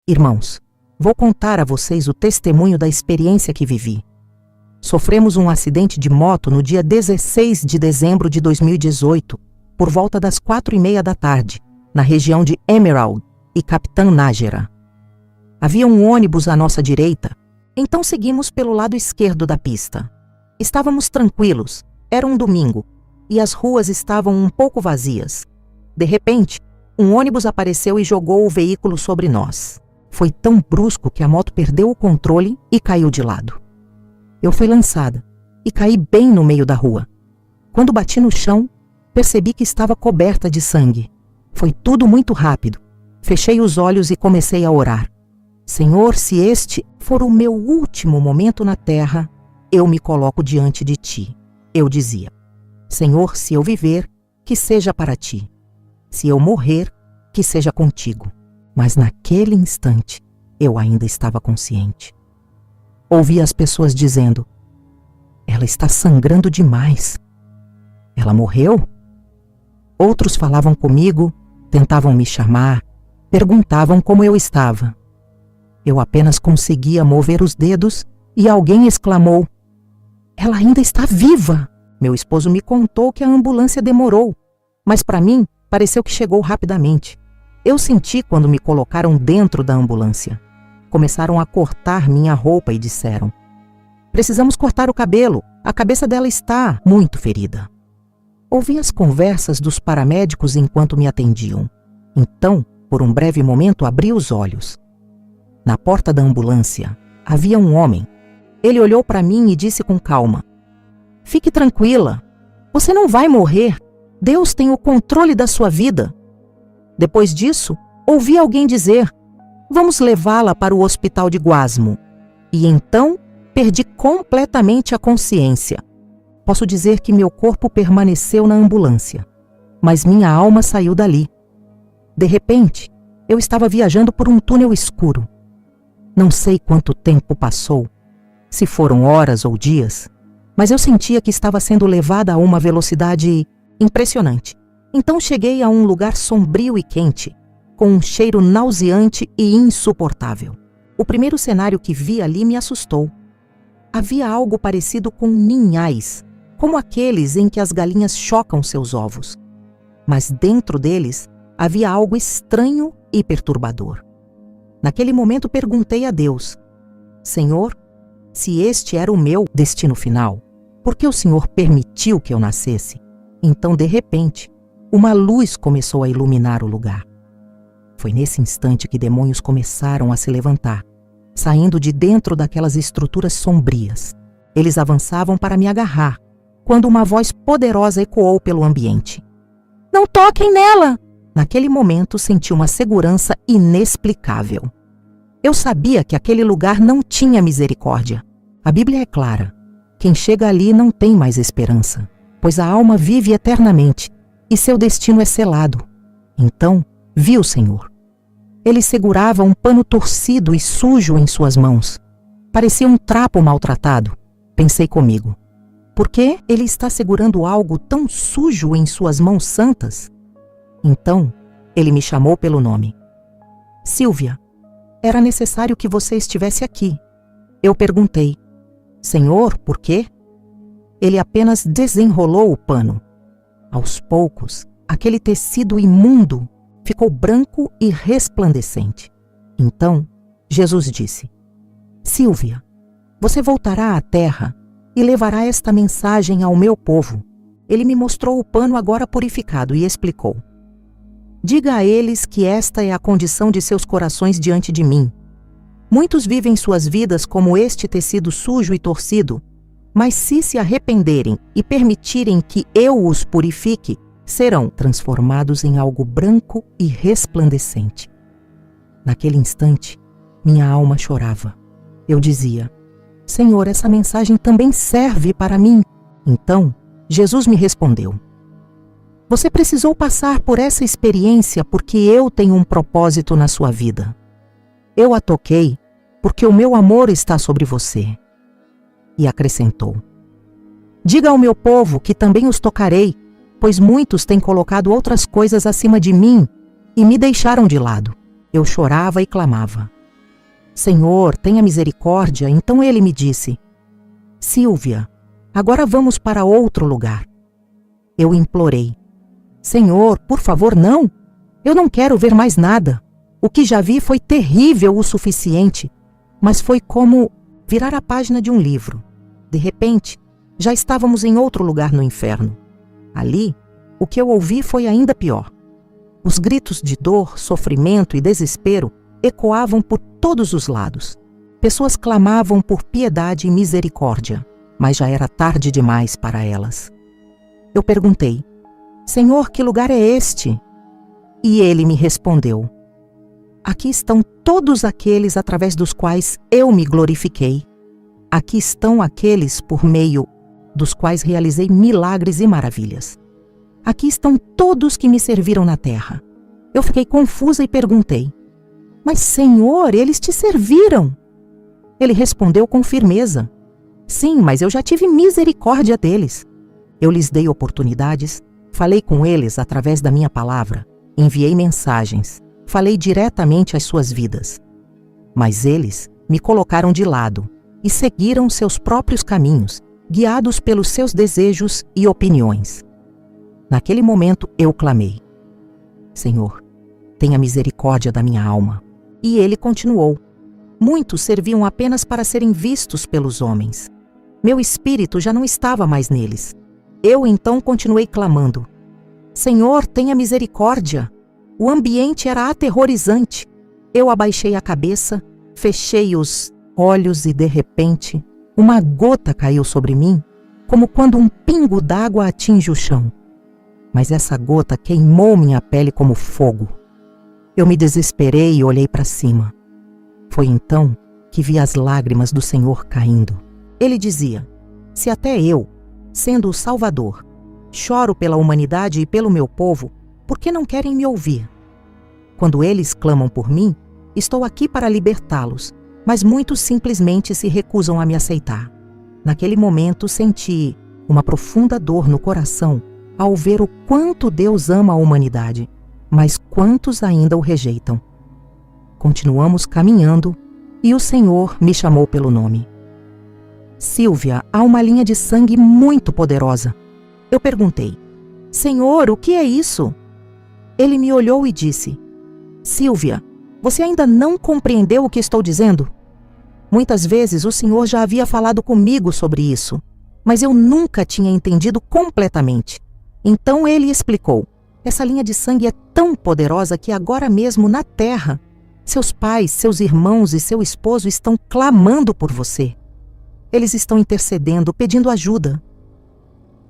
Irmãos, vou contar a vocês o testemunho da experiência que vivi. Sofremos um acidente de moto no dia 16 de dezembro de 2018, por volta das 4:30 da tarde, na região de Emerald e Capitã Nájera. Havia um ônibus à nossa direita, então seguimos pelo lado esquerdo da pista. Estávamos tranquilos, era um domingo, e as ruas estavam um pouco vazias. De repente, um ônibus apareceu e jogou o veículo sobre nós. Foi tão brusco que a moto perdeu o controle e caiu de lado. Eu fui lançada e caí bem no meio da rua. Quando bati no chão, percebi que estava coberta de sangue. Foi tudo muito rápido. Fechei os olhos e comecei a orar. Senhor, se este for o meu último momento na terra, eu me coloco diante de ti. Eu dizia, Senhor, se eu viver, que seja para ti. Se eu morrer, que seja contigo. Mas naquele instante, eu ainda estava consciente. Ouvi as pessoas dizendo, ela está sangrando demais. Ela morreu? Outros falavam comigo, tentavam me chamar, perguntavam como eu estava. Eu apenas conseguia mover os dedos e alguém exclamou, ela ainda está viva! Meu esposo me contou que a ambulância demorou, mas para mim pareceu que chegou rapidamente. Eu senti quando me colocaram dentro da ambulância. Começaram a cortar minha roupa e disseram, precisamos cortar o cabelo, a cabeça dela está muito ferida. Ouvi as conversas dos paramédicos enquanto me atendiam. Então, por um breve momento, abri os olhos. Na porta da ambulância, havia um homem. Ele olhou para mim e disse com calma, fique tranquila, você não vai morrer, Deus tem o controle da sua vida. Depois disso, ouvi alguém dizer, vamos levá-la para o hospital de Guasmo. E então, perdi completamente a consciência. Posso dizer que meu corpo permaneceu na ambulância, mas minha alma saiu dali. De repente, eu estava viajando por um túnel escuro. Não sei quanto tempo passou, se foram horas ou dias, mas eu sentia que estava sendo levada a uma velocidade impressionante. Então cheguei a um lugar sombrio e quente, com um cheiro nauseante e insuportável. O primeiro cenário que vi ali me assustou. Havia algo parecido com ninhais, como aqueles em que as galinhas chocam seus ovos. Mas dentro deles havia algo estranho e perturbador. Naquele momento perguntei a Deus, Senhor, se este era o meu destino final, por que o Senhor permitiu que eu nascesse? Então, de repente, uma luz começou a iluminar o lugar. Foi nesse instante que demônios começaram a se levantar, saindo de dentro daquelas estruturas sombrias. Eles avançavam para me agarrar, quando uma voz poderosa ecoou pelo ambiente. Não toquem nela! Naquele momento, senti uma segurança inexplicável. Eu sabia que aquele lugar não tinha misericórdia. A Bíblia é clara. Quem chega ali não tem mais esperança, pois a alma vive eternamente e seu destino é selado. Então, vi o Senhor. Ele segurava um pano torcido e sujo em suas mãos. Parecia um trapo maltratado. Pensei comigo, por que ele está segurando algo tão sujo em suas mãos santas? Então, ele me chamou pelo nome. Sílvia, era necessário que você estivesse aqui. Eu perguntei, Senhor, por quê? Ele apenas desenrolou o pano. Aos poucos, aquele tecido imundo ficou branco e resplandecente. Então, Jesus disse, Sílvia, você voltará à terra e levará esta mensagem ao meu povo. Ele me mostrou o pano agora purificado e explicou, diga a eles que esta é a condição de seus corações diante de mim. Muitos vivem suas vidas como este tecido sujo e torcido, mas se arrependerem e permitirem que eu os purifique, serão transformados em algo branco e resplandecente. Naquele instante, minha alma chorava. Eu dizia, Senhor, essa mensagem também serve para mim. Então, Jesus me respondeu, você precisou passar por essa experiência porque eu tenho um propósito na sua vida. Eu a toquei porque o meu amor está sobre você. E acrescentou, diga ao meu povo que também os tocarei, pois muitos têm colocado outras coisas acima de mim e me deixaram de lado. Eu chorava e clamava, Senhor, tenha misericórdia. Então ele me disse: Sílvia, agora vamos para outro lugar. Eu implorei: Senhor, por favor, não. Eu não quero ver mais nada. O que já vi foi terrível o suficiente, mas foi como virar a página de um livro. De repente, já estávamos em outro lugar no inferno. Ali, o que eu ouvi foi ainda pior. Os gritos de dor, sofrimento e desespero ecoavam por todos os lados. Pessoas clamavam por piedade e misericórdia, mas já era tarde demais para elas. Eu perguntei: Senhor, que lugar é este? E ele me respondeu: Aqui estão todos aqueles através dos quais eu me glorifiquei. Aqui estão aqueles por meio dos quais realizei milagres e maravilhas. Aqui estão todos que me serviram na terra. Eu fiquei confusa e perguntei: Mas, Senhor, eles te serviram? Ele respondeu com firmeza: Sim, mas eu já tive misericórdia deles. Eu lhes dei oportunidades, falei com eles através da minha palavra, enviei mensagens, falei diretamente às suas vidas. Mas eles me colocaram de lado e seguiram seus próprios caminhos, guiados pelos seus desejos e opiniões. Naquele momento eu clamei: Senhor, tenha misericórdia da minha alma. E ele continuou: Muitos serviam apenas para serem vistos pelos homens. Meu espírito já não estava mais neles. Eu então continuei clamando: Senhor, tenha misericórdia. O ambiente era aterrorizante. Eu abaixei a cabeça, fechei os olhos e, de repente, uma gota caiu sobre mim, como quando um pingo d'água atinge o chão. Mas essa gota queimou minha pele como fogo. Eu me desesperei e olhei para cima. Foi então que vi as lágrimas do Senhor caindo. Ele dizia: Se até eu, sendo o Salvador, choro pela humanidade e pelo meu povo, por que não querem me ouvir? Quando eles clamam por mim, estou aqui para libertá-los, mas muitos simplesmente se recusam a me aceitar. Naquele momento senti uma profunda dor no coração ao ver o quanto Deus ama a humanidade, mas quantos ainda o rejeitam. Continuamos caminhando e o Senhor me chamou pelo nome. Sílvia, há uma linha de sangue muito poderosa. Eu perguntei: Senhor, o que é isso? Ele me olhou e disse: Sílvia, você ainda não compreendeu o que estou dizendo? Muitas vezes o Senhor já havia falado comigo sobre isso, mas eu nunca tinha entendido completamente. Então ele explicou: essa linha de sangue é tão poderosa que agora mesmo na terra, seus pais, seus irmãos e seu esposo estão clamando por você. Eles estão intercedendo, pedindo ajuda.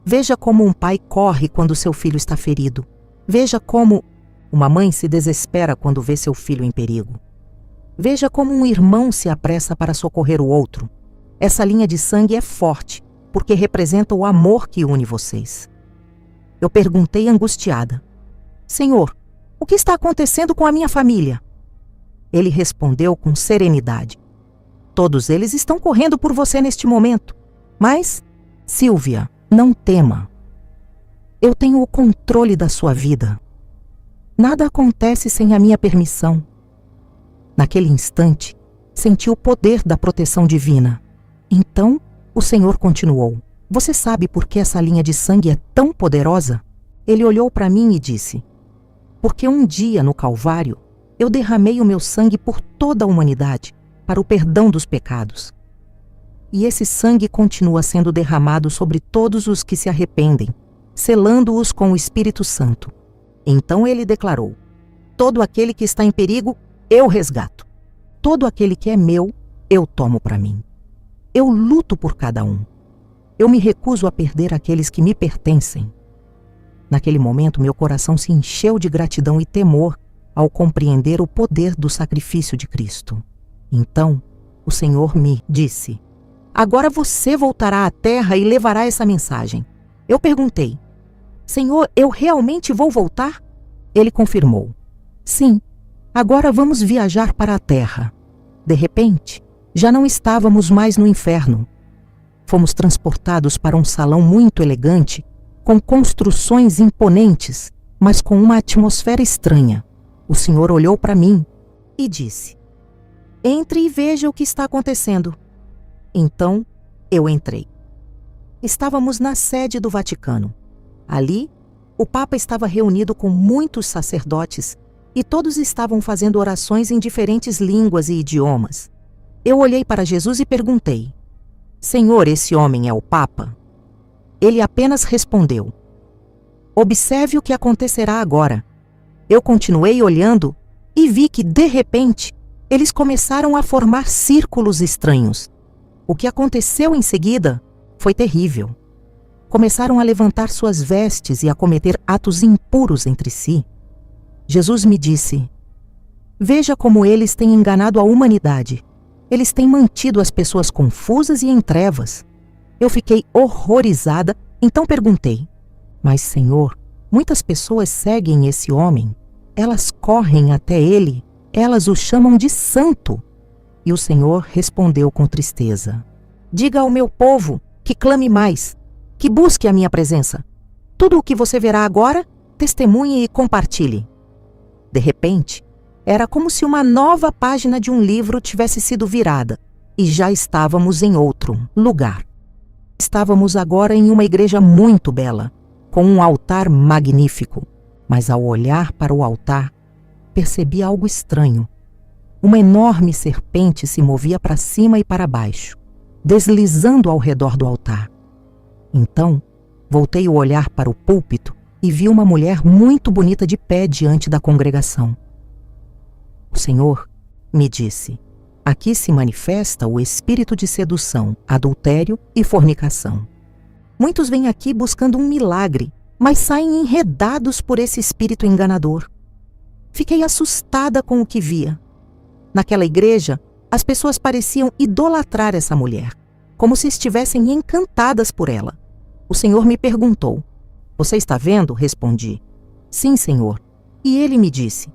Veja como um pai corre quando seu filho está ferido. Veja como uma mãe se desespera quando vê seu filho em perigo. Veja como um irmão se apressa para socorrer o outro. Essa linha de sangue é forte, porque representa o amor que une vocês. Eu perguntei angustiada: Senhor, o que está acontecendo com a minha família? Ele respondeu com serenidade: Todos eles estão correndo por você neste momento. Mas, Sílvia, não tema. Eu tenho o controle da sua vida. Nada acontece sem a minha permissão. Naquele instante, senti o poder da proteção divina. Então, o Senhor continuou: Você sabe por que essa linha de sangue é tão poderosa? Ele olhou para mim e disse: Porque um dia no Calvário, eu derramei o meu sangue por toda a humanidade, para o perdão dos pecados. E esse sangue continua sendo derramado sobre todos os que se arrependem, selando-os com o Espírito Santo. Então ele declarou: Todo aquele que está em perigo, eu resgato. Todo aquele que é meu, eu tomo para mim. Eu luto por cada um. Eu me recuso a perder aqueles que me pertencem. Naquele momento, meu coração se encheu de gratidão e temor ao compreender o poder do sacrifício de Cristo. Então, o Senhor me disse: Agora você voltará à terra e levará essa mensagem. Eu perguntei: Senhor, eu realmente vou voltar? Ele confirmou: Sim, agora vamos viajar para a terra. De repente, já não estávamos mais no inferno. Fomos transportados para um salão muito elegante, com construções imponentes, mas com uma atmosfera estranha. O Senhor olhou para mim e disse: Entre e veja o que está acontecendo. Então, eu entrei. Estávamos na sede do Vaticano. Ali, o Papa estava reunido com muitos sacerdotes e todos estavam fazendo orações em diferentes línguas e idiomas. Eu olhei para Jesus e perguntei: Senhor, esse homem é o Papa? Ele apenas respondeu: Observe o que acontecerá agora. Eu continuei olhando e vi que, de repente, eles começaram a formar círculos estranhos. O que aconteceu em seguida foi terrível. Começaram a levantar suas vestes e a cometer atos impuros entre si. Jesus me disse: Veja como eles têm enganado a humanidade. Eles têm mantido as pessoas confusas e em trevas. Eu fiquei horrorizada, então perguntei: Mas, Senhor, muitas pessoas seguem esse homem. Elas correm até ele. Elas o chamam de santo. E o Senhor respondeu com tristeza: Diga ao meu povo que clame mais, que busque a minha presença. Tudo o que você verá agora, testemunhe e compartilhe. De repente, era como se uma nova página de um livro tivesse sido virada, e já estávamos em outro lugar. Estávamos agora em uma igreja muito bela, com um altar magnífico, mas ao olhar para o altar, percebi algo estranho. Uma enorme serpente se movia para cima e para baixo, deslizando ao redor do altar. Então, voltei o olhar para o púlpito e vi uma mulher muito bonita de pé diante da congregação. O Senhor me disse: Aqui se manifesta o espírito de sedução, adultério e fornicação. Muitos vêm aqui buscando um milagre, mas saem enredados por esse espírito enganador. Fiquei assustada com o que via. Naquela igreja, as pessoas pareciam idolatrar essa mulher, como se estivessem encantadas por ela. O Senhor me perguntou: Você está vendo? Respondi: Sim, Senhor. E ele me disse: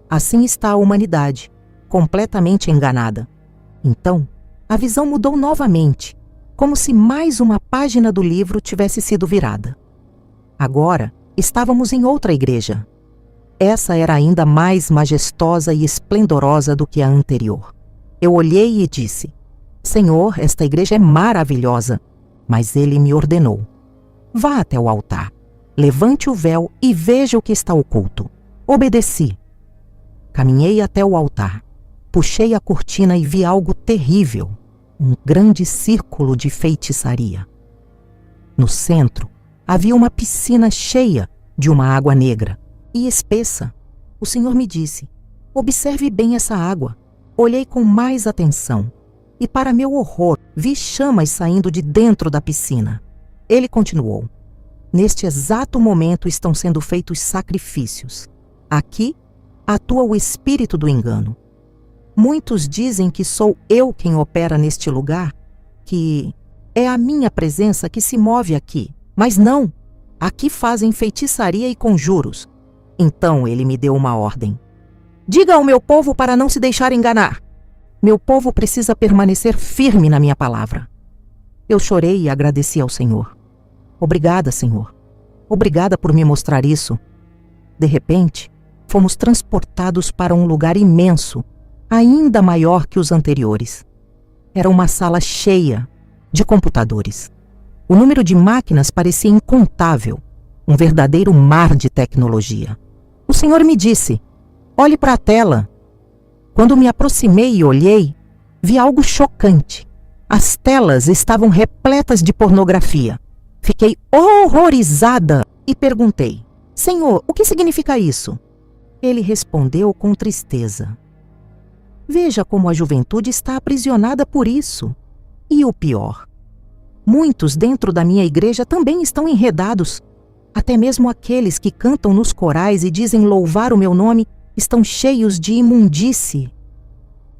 Assim está a humanidade, completamente enganada. Então, a visão mudou novamente, como se mais uma página do livro tivesse sido virada. Agora, estávamos em outra igreja. Essa era ainda mais majestosa e esplendorosa do que a anterior. Eu olhei e disse: Senhor, esta igreja é maravilhosa. Mas ele me ordenou: Vá até o altar, levante o véu e veja o que está oculto. Obedeci. Caminhei até o altar, puxei a cortina e vi algo terrível, um grande círculo de feitiçaria. No centro, havia uma piscina cheia de uma água negra e espessa. O Senhor me disse: Observe bem essa água. Olhei com mais atenção e, para meu horror, vi chamas saindo de dentro da piscina. Ele continuou: Neste exato momento estão sendo feitos sacrifícios. Aqui atua o espírito do engano. Muitos dizem que sou eu quem opera neste lugar, que é a minha presença que se move aqui. Mas não, aqui fazem feitiçaria e conjuros. Então ele me deu uma ordem: Diga ao meu povo para não se deixar enganar. Meu povo precisa permanecer firme na minha palavra. Eu chorei e agradeci ao Senhor. Obrigada, Senhor. Obrigada por me mostrar isso. De repente, fomos transportados para um lugar imenso, ainda maior que os anteriores. Era uma sala cheia de computadores. O número de máquinas parecia incontável, um verdadeiro mar de tecnologia. O Senhor me disse: Olhe para a tela. Quando me aproximei e olhei, vi algo chocante. As telas estavam repletas de pornografia. Fiquei horrorizada e perguntei: Senhor, o que significa isso? Ele respondeu com tristeza: Veja como a juventude está aprisionada por isso. E o pior: muitos dentro da minha igreja também estão enredados. Até mesmo aqueles que cantam nos corais e dizem louvar o meu nome estão cheios de imundície.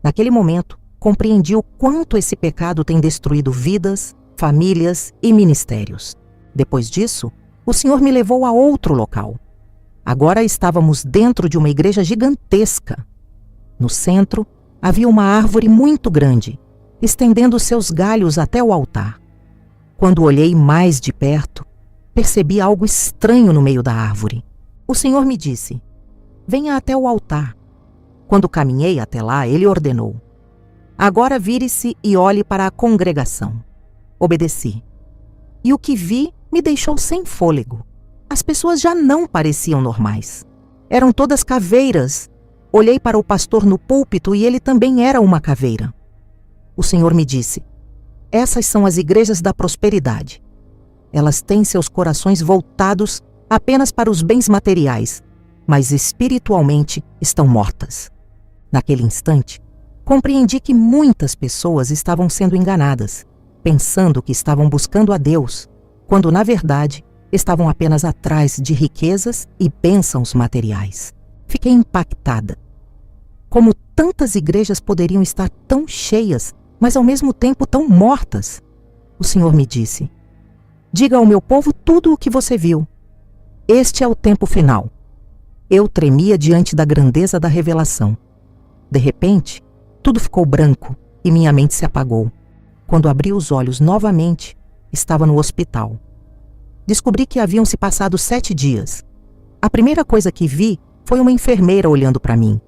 Naquele momento, compreendi o quanto esse pecado tem destruído vidas, famílias e ministérios. Depois disso, o Senhor me levou a outro local. Agora estávamos dentro de uma igreja gigantesca. No centro, havia uma árvore muito grande, estendendo seus galhos até o altar. Quando olhei mais de perto, percebi algo estranho no meio da árvore. O Senhor me disse: Venha até o altar. Quando caminhei até lá, ele ordenou: Agora vire-se e olhe para a congregação. Obedeci. E o que vi me deixou sem fôlego. As pessoas já não pareciam normais. Eram todas caveiras. Olhei para o pastor no púlpito e ele também era uma caveira. O Senhor me disse: essas são as igrejas da prosperidade. Elas têm seus corações voltados apenas para os bens materiais, mas espiritualmente estão mortas. Naquele instante, compreendi que muitas pessoas estavam sendo enganadas, pensando que estavam buscando a Deus, quando na verdade estavam apenas atrás de riquezas e bênçãos materiais. Fiquei impactada. Como tantas igrejas poderiam estar tão cheias, mas ao mesmo tempo tão mortas? O Senhor me disse: diga ao meu povo tudo o que você viu. Este é o tempo final. Eu tremia diante da grandeza da revelação. De repente, tudo ficou branco e minha mente se apagou. Quando abri os olhos novamente, estava no hospital. Descobri que haviam se passado 7 dias. A primeira coisa que vi foi uma enfermeira olhando para mim.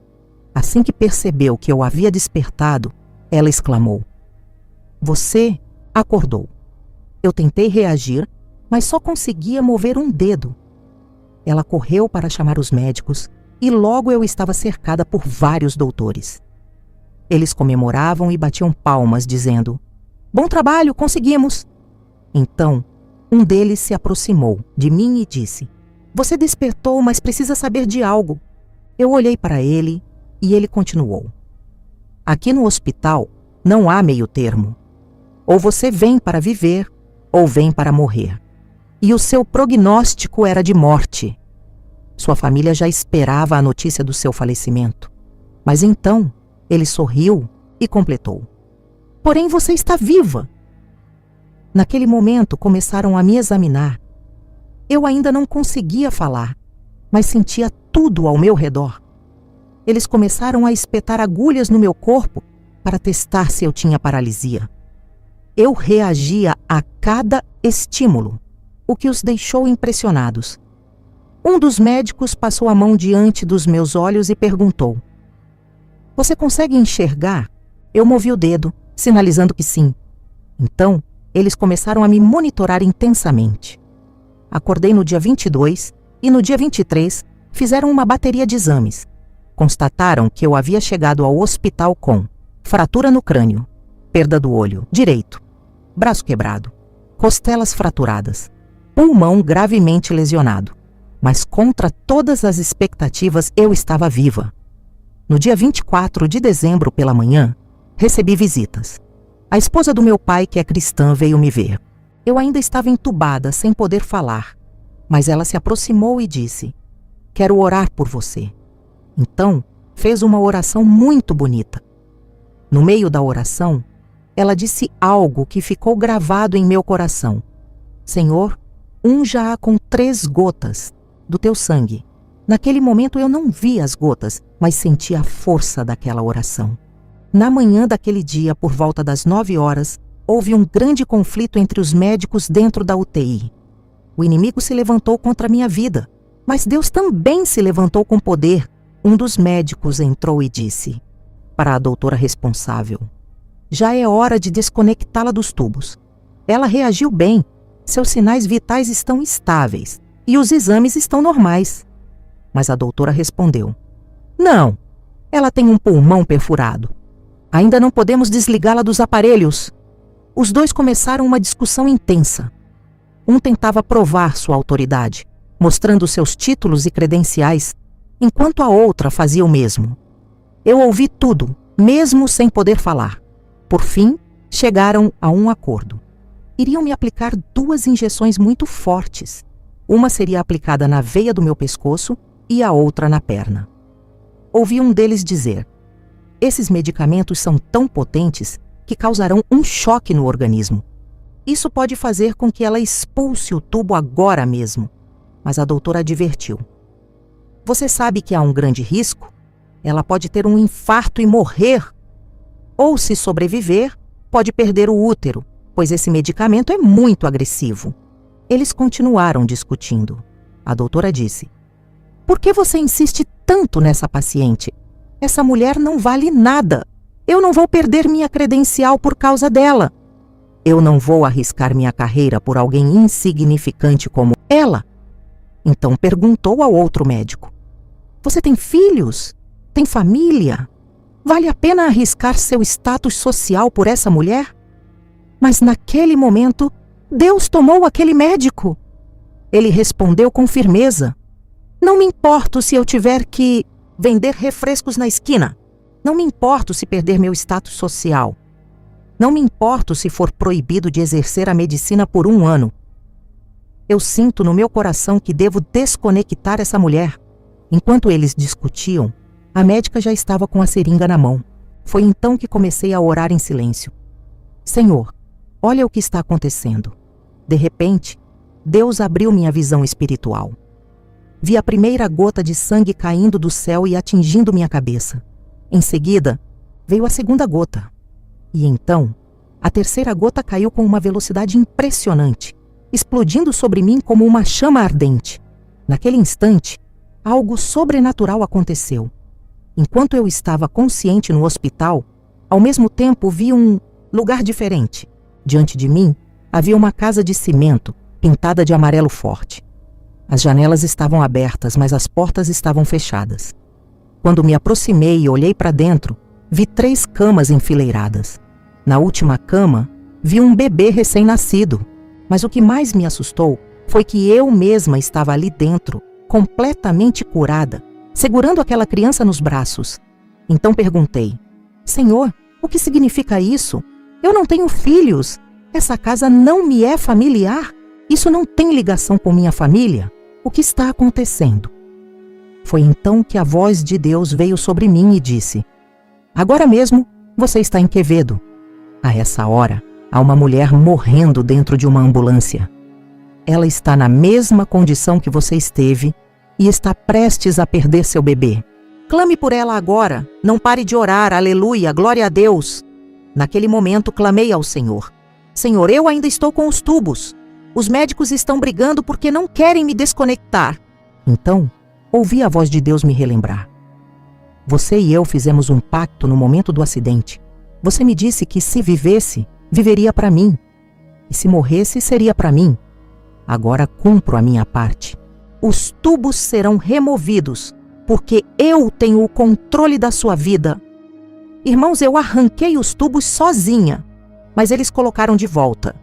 Assim que percebeu que eu havia despertado, ela exclamou: você acordou. Eu tentei reagir, mas só conseguia mover um dedo. Ela correu para chamar os médicos e logo eu estava cercada por vários doutores. Eles comemoravam e batiam palmas, dizendo: bom trabalho, conseguimos! Então, um deles se aproximou de mim e disse: você despertou, mas precisa saber de algo. Eu olhei para ele e ele continuou: aqui no hospital não há meio termo. Ou você vem para viver, ou vem para morrer. E o seu prognóstico era de morte. Sua família já esperava a notícia do seu falecimento. Mas então, ele sorriu e completou: porém você está viva. Naquele momento começaram a me examinar. Eu ainda não conseguia falar, mas sentia tudo ao meu redor. Eles começaram a espetar agulhas no meu corpo para testar se eu tinha paralisia. Eu reagia a cada estímulo, o que os deixou impressionados. Um dos médicos passou a mão diante dos meus olhos e perguntou: você consegue enxergar? Eu movi o dedo, sinalizando que sim. Então, eles começaram a me monitorar intensamente. Acordei no dia 22 e no dia 23 fizeram uma bateria de exames. Constataram que eu havia chegado ao hospital com fratura no crânio, perda do olho direito, braço quebrado, costelas fraturadas, pulmão gravemente lesionado. Mas contra todas as expectativas eu estava viva. No dia 24 de dezembro pela manhã, recebi visitas. A esposa do meu pai, que é cristã, veio me ver. Eu ainda estava entubada, sem poder falar, mas ela se aproximou e disse: quero orar por você. Então, fez uma oração muito bonita. No meio da oração, ela disse algo que ficou gravado em meu coração: Senhor, unja-a com 3 gotas do teu sangue. Naquele momento eu não vi as gotas, mas senti a força daquela oração. Na manhã daquele dia, por volta das 9 horas, houve um grande conflito entre os médicos dentro da UTI. O inimigo se levantou contra a minha vida, mas Deus também se levantou com poder. Um dos médicos entrou e disse para a doutora responsável: já é hora de desconectá-la dos tubos. Ela reagiu bem, seus sinais vitais estão estáveis e os exames estão normais. Mas a doutora respondeu: não, ela tem um pulmão perfurado. Ainda não podemos desligá-la dos aparelhos. Os dois começaram uma discussão intensa. Um tentava provar sua autoridade, mostrando seus títulos e credenciais, enquanto a outra fazia o mesmo. Eu ouvi tudo, mesmo sem poder falar. Por fim, chegaram a um acordo. Iriam me aplicar 2 injeções muito fortes. Uma seria aplicada na veia do meu pescoço e a outra na perna. Ouvi um deles dizer: esses medicamentos são tão potentes que causarão um choque no organismo. Isso pode fazer com que ela expulse o tubo agora mesmo. Mas a doutora advertiu: você sabe que há um grande risco? Ela pode ter um infarto e morrer. Ou, se sobreviver, pode perder o útero, pois esse medicamento é muito agressivo. Eles continuaram discutindo. A doutora disse: por que você insiste tanto nessa paciente? Essa mulher não vale nada. Eu não vou perder minha credencial por causa dela. Eu não vou arriscar minha carreira por alguém insignificante como ela. Então perguntou ao outro médico: Você tem filhos? Tem família? Vale a pena arriscar seu status social por essa mulher? Mas naquele momento, Deus tomou aquele médico. Ele respondeu com firmeza: Não me importo se eu tiver que vender refrescos na esquina. Não me importo se perder meu status social. Não me importo se for proibido de exercer a medicina por 1 ano. Eu sinto no meu coração que devo desconectar essa mulher. Enquanto eles discutiam, a médica já estava com a seringa na mão. Foi então que comecei a orar em silêncio. Senhor, olha o que está acontecendo. De repente, Deus abriu minha visão espiritual. Vi a primeira gota de sangue caindo do céu e atingindo minha cabeça. Em seguida, veio a segunda gota. E então, a terceira gota caiu com uma velocidade impressionante, explodindo sobre mim como uma chama ardente. Naquele instante, algo sobrenatural aconteceu. Enquanto eu estava consciente no hospital, ao mesmo tempo vi um lugar diferente. Diante de mim, havia uma casa de cimento, pintada de amarelo forte. As janelas estavam abertas, mas as portas estavam fechadas. Quando me aproximei e olhei para dentro, vi 3 camas enfileiradas. Na última cama, vi um bebê recém-nascido. Mas o que mais me assustou foi que eu mesma estava ali dentro, completamente curada, segurando aquela criança nos braços. Então perguntei: Senhor, o que significa isso? Eu não tenho filhos. Essa casa não me é familiar. Isso não tem ligação com minha família. O que está acontecendo? Foi então que a voz de Deus veio sobre mim e disse: Agora mesmo você está em Quevedo. A essa hora, há uma mulher morrendo dentro de uma ambulância. Ela está na mesma condição que você esteve e está prestes a perder seu bebê. Clame por ela agora. Não pare de orar. Aleluia, glória a Deus. Naquele momento, clamei ao Senhor: Senhor, eu ainda estou com os tubos. Os médicos estão brigando porque não querem me desconectar. Então, ouvi a voz de Deus me relembrar: Você e eu fizemos um pacto no momento do acidente. Você me disse que se vivesse, viveria para mim. E se morresse, seria para mim. Agora cumpro a minha parte. Os tubos serão removidos, porque eu tenho o controle da sua vida. Irmãos, eu arranquei os tubos sozinha, mas eles colocaram de volta.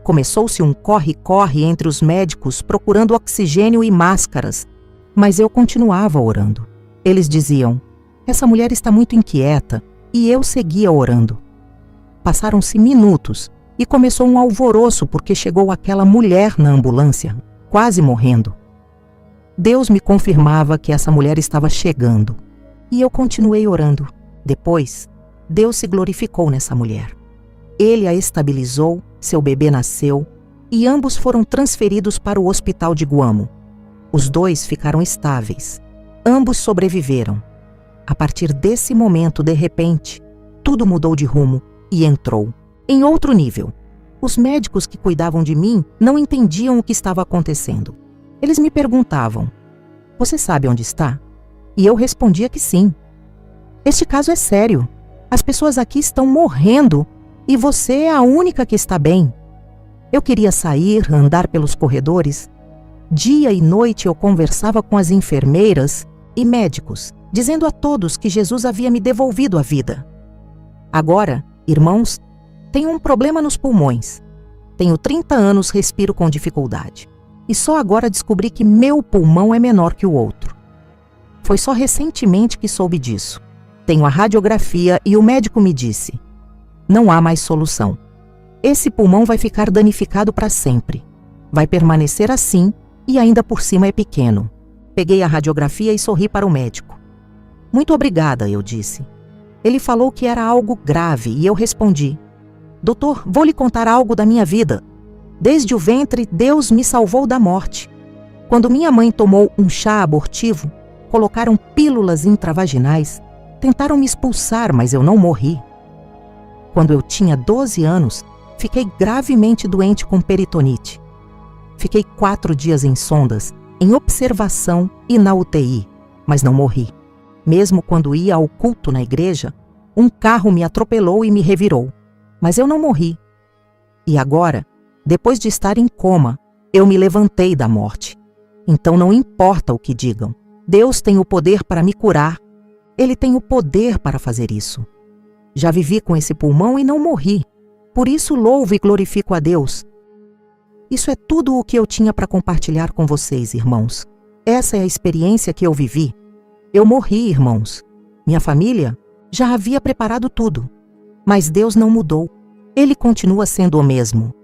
Começou-se um corre-corre entre os médicos procurando oxigênio e máscaras, mas eu continuava orando. Eles diziam: Essa mulher está muito inquieta, e eu seguia orando. Passaram-se minutos e começou um alvoroço porque chegou aquela mulher na ambulância, quase morrendo. Deus me confirmava que essa mulher estava chegando, e eu continuei orando. Depois, Deus se glorificou nessa mulher. Ele a estabilizou, seu bebê nasceu, e ambos foram transferidos para o hospital de Guamo. Os 2 ficaram estáveis. Ambos sobreviveram. A partir desse momento, de repente, tudo mudou de rumo e entrou em outro nível. Os médicos que cuidavam de mim não entendiam o que estava acontecendo. Eles me perguntavam: Você sabe onde está? E eu respondia que sim. Este caso é sério. As pessoas aqui estão morrendo e você é a única que está bem. Eu queria sair, andar pelos corredores. Dia e noite eu conversava com as enfermeiras e médicos, dizendo a todos que Jesus havia me devolvido a vida. Agora, irmãos, tenho um problema nos pulmões. Tenho 30 anos, respiro com dificuldade. E só agora descobri que meu pulmão é menor que o outro. Foi só recentemente que soube disso. Tenho a radiografia e o médico me disse: Não há mais solução. Esse pulmão vai ficar danificado para sempre. Vai permanecer assim e ainda por cima é pequeno. Peguei a radiografia e sorri para o médico. Muito obrigada, eu disse. Ele falou que era algo grave e eu respondi: Doutor, vou lhe contar algo da minha vida. Desde o ventre, Deus me salvou da morte. Quando minha mãe tomou um chá abortivo, colocaram pílulas intravaginais, tentaram me expulsar, mas eu não morri. Quando eu tinha 12 anos, fiquei gravemente doente com peritonite. Fiquei 4 dias em sondas, em observação e na UTI, mas não morri. Mesmo quando ia ao culto na igreja, Um carro me atropelou e me revirou. Mas eu não morri. E agora, depois de estar em coma, eu me levantei da morte. Então não importa o que digam. Deus tem o poder para me curar. Ele tem o poder para fazer isso. Já vivi com esse pulmão e não morri. Por isso louvo e glorifico a Deus. Isso é tudo o que eu tinha para compartilhar com vocês, irmãos. Essa é a experiência que eu vivi. Eu morri, irmãos. Minha família já havia preparado tudo. Mas Deus não mudou. Ele continua sendo o mesmo.